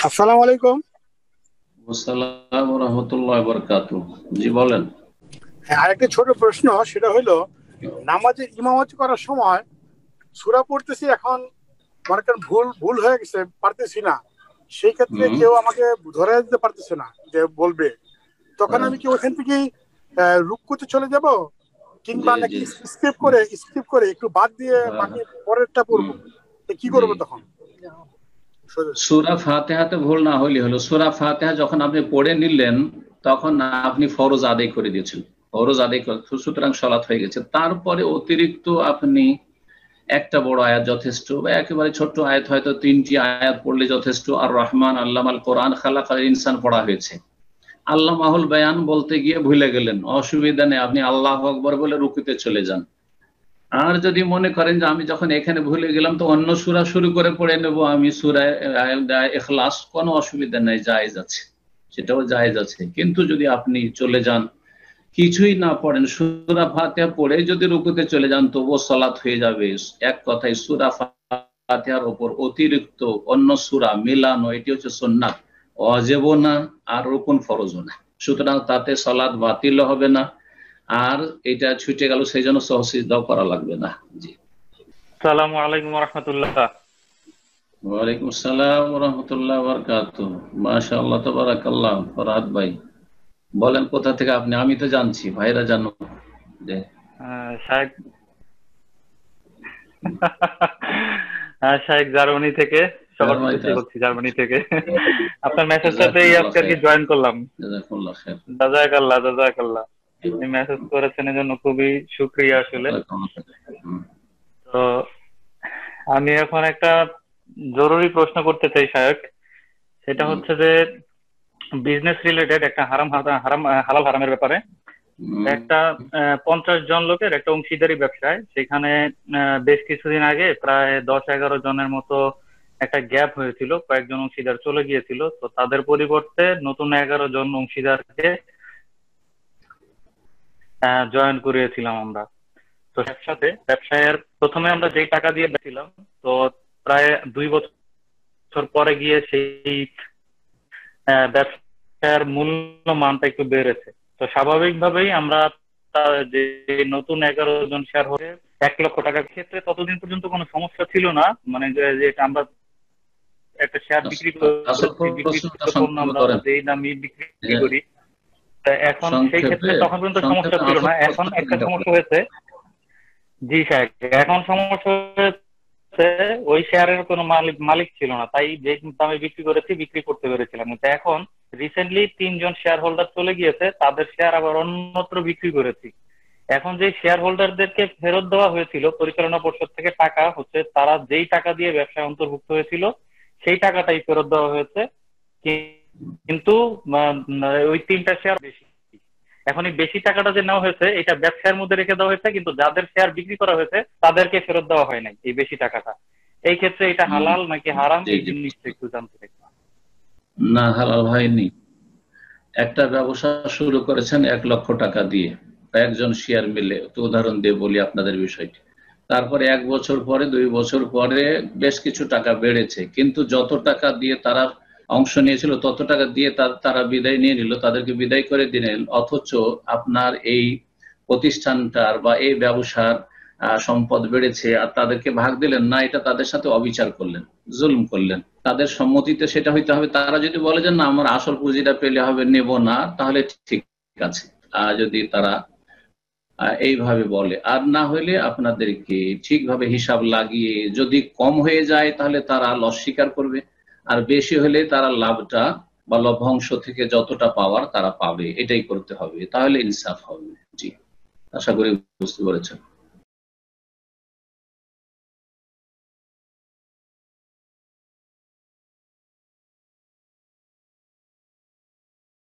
আসসালামু আলাইকুম। আসসালাম রহমতুল্লাহ বরকাতুহ। জি বলেন। হ্যাঁ, আরেকটা ছোট প্রশ্ন, সেটা হলো নামাজে ইমামতি করার সময় সূরা পড়তেছি, এখন মনে করেন ভুল ভুল হয়ে গেছে, পারতেছি না। সেই ক্ষেত্রে হুম। কেউ আমাকে ধরে দিতে পারতেছে না, যে বলবে, তখন হ্যাঁ, আমি কি ওখান থেকে রুকুতে চলে যাব, কিংবা জি নাকি জি। স্কিপ করে একটু বাদ দিয়ে হ্যাঁ, বাকি পরেরটা হুম, পড়বো? তো কি জি। করবো তখন? সোজা। সূরা ফাতিহাতে ভুল না হলে হলো, সূরা ফাতিহা যখন আপনি পড়ে নিলেন তখন আপনি ফরজ আদায় করে দিয়েছেন, ফরজ আদায় করে, সুতরাং সালাত হয়ে গেছে। তারপরে অতিরিক্ত আপনি একটা বড় আয়াত যথেষ্ট, বা একেবারে ছোট্ট আয়াত, হয়তো 3টি আয়াত পড়লে যথেষ্ট। আর রহমান আল্লামাল কোরআন খালাকাল ইনসান পড়া হয়েছে, আল্লাহ মাহুল বায়ান বলতে গিয়ে ভুলে গেলেন, অসুবিধা নেই, আপনি আল্লাহ আকবর বলে রুকুতে চলে যান। আর যদি মনে করেন যে আমি যখন এখানে ভুলে গেলাম তো অন্য সূরা শুরু করে পড়ে নেব, আমি সূরা ইখলাস, কোনো অসুবিধা নেই, জায়েজ আছে, সেটাও জায়েজ আছে। কিন্তু যদি আপনি চলে যান, কিছুই না পড়েন, সূরা ফাতিহা পড়ে যদি রুকুতে চলে যান, তবুও সালাত হয়ে যাবে। এক কথায় সূরা ফাতিহার উপর অতিরিক্ত অন্য সূরা মেলানো, এটি হচ্ছে সুন্নাত, ওয়াজিবও না আর রুকুন ফরজও না। সুতরাং তাতে সালাত বাতিল হবে না, আর এটা ছুটে গেল সেই জন্য সহসিজদাও করা লাগবে না। জি। আসসালামু আলাইকুম রহমতুল্লাহ। ওয়ালাইকুম আসসালাম রহমতুল্লাহ বারাকাতুহু। মাশাআল্লাহ তাবারাকাল্লাহ। ফরহাদ ভাই বলেন, কোথা থেকে আপনি? আমি তো জানছি, ভাইরা জানো যে। শাহেক শাহেক জার্মানি থেকে, সবার জার্মানিতে শুভেচ্ছা আছে। করছি জার্মানি থেকে। আপনার মেসেজটাতেই জাযাকুমুল্লাহ আজকে আর কি খাইর, জয়েন করলাম। জাযাকুমুল্লাহ খাইর। জাযাকাল্লাহ জাযাকাল্লাহ। আপনি মেসেজ করেছেন এর জন্য খুবই শুকরিয়া আসলে। জাযাকুমুল্লাহ খাইর। হুম, তো আমি এখন একটা জরুরি প্রশ্ন করতে চাই শাহেক। সেটা হুম, হচ্ছে যে বিজনেস রিলেটেড একটা হালাল হারামের ব্যাপারে। হুম, একটা 50 জন লোকের একটা অংশীদারি ব্যবসায়, সেখানে বেশ কিছুদিন আগে প্রায় 10-11 জনের মতো একটা গ্যাপ হয়েছিল, কয়েকজন অংশীদার চলে গিয়েছিল, তো তাদের পরিবর্তে নতুন 11 জন অংশীদারকে জয়েন করিয়েছিলাম আমরা। তো একসাথে ব্যবসায়ের প্রথমে আমরা যেই টাকা দিয়ে বেছিলাম, তো প্রায় 2 বছর পরে গিয়ে সেই ব্যবসার মূল্য মানটা একটু বেড়েছে। তো স্বাভাবিকভাবেই আমরা যে নতুন 11 জন শেয়ার হয়ে 1 লক্ষ টাকার ক্ষেত্রে ততদিন পর্যন্ত কোনো সমস্যা ছিল না। মানে যে আমরা একটা শেয়ার বিক্রি আসল করেছি, প্রশ্নটা বিক্রিত পণ্য সংক্ষেপে আমরা করেন। যেই দামে বিক্রি যে করি, তা এখন সেই ক্ষেত্রে সংক্ষেপে, তখন পর্যন্ত সমস্যা সংক্ষেপে ছিল আসল না। এখন প্রশ্নটা একটা বলেন। সমস্যা হয়েছে। জি স্যার, এখন সমস্যা হয়েছে, ওই শেয়ারের কোনো মালিক মালিক ছিল না, তাই যে দামে বিক্রি করেছি বিক্রি করতে পেরেছিলাম। কিন্তু এখন রিসেন্টলি 3 জন শেয়ার হোল্ডার চলে গিয়েছে, তাদের শেয়ার আবার অন্যত্র বিক্রি করেছি। এখন যে শেয়ার হোল্ডারদেরকে ফেরত দেওয়া হয়েছিল পরিচালনা পর্ষদ থেকে টাকা, হচ্ছে তারা যেই টাকা দিয়ে ব্যবসায় অন্তর্ভুক্ত হয়েছিল সেই টাকাটাই ফেরত দেওয়া হয়েছে। কিন্তু ওই 3টা শেয়ার বেশি। এখন এই বেশি টাকাটা যে নেওয়া হয়েছে এটা ব্যবসার মধ্যে রেখে দেওয়া হয়েছে, কিন্তু যাদের শেয়ার বিক্রি করা হয়েছে তাদেরকে ফেরত দেওয়া হয় নাই এই বেশি টাকাটা। এই ক্ষেত্রে এটা হুম, হালাল নাকি হারাম, জি এই জি, জিনিসটা বুঝতে একটু জানতে চাই। না, হালাল হয়নি। একটা ব্যবসা শুরু করেছেন 1 লক্ষ টাকা দিয়ে, কয়েকজন শেয়ার মিলে, তো উদাহরণ দিয়ে বলি আপনাদের বিষয়টি। তারপরে 1 বছর পরে, 2 বছর পরে বেশ কিছু টাকা বেড়েছে, কিন্তু যত টাকা দিয়ে তারা অংশ নিয়েছিল তত টাকা দিয়ে তারা বিদায় নিয়ে নিল, তাদেরকে বিদায় করে দিলেন। অথচ আপনার এই প্রতিষ্ঠানটার বা এই ব্যবসার সম্পদ বেড়েছে, আর তাদেরকে ভাগ দিলেন না, এটা তাদের সাথে অবিচার করলেন, জুলুম করলেন। তাদের সম্মতিতে সেটা হইতে হবে। তারা যদি বলে যে না, আমার আসল পুঁজিটা পেলে হবে, নেব না, তাহলে ঠিক আছে। যদি তারা এইভাবে বলে, আর না হলে আপনাদেরকে ঠিকভাবে হিসাব লাগিয়ে, যদি কম হয়ে যায় তাহলে তারা লস স্বীকার করবে, আর বেশি হলে তারা লাভটা বা লভ্যাংশ থেকে যতটা পাওয়ার তারা পাবে, এটাই করতে হবে, তাহলে ইনসাফ হবে। জি, আশা করি বুঝতে পেরেছেন।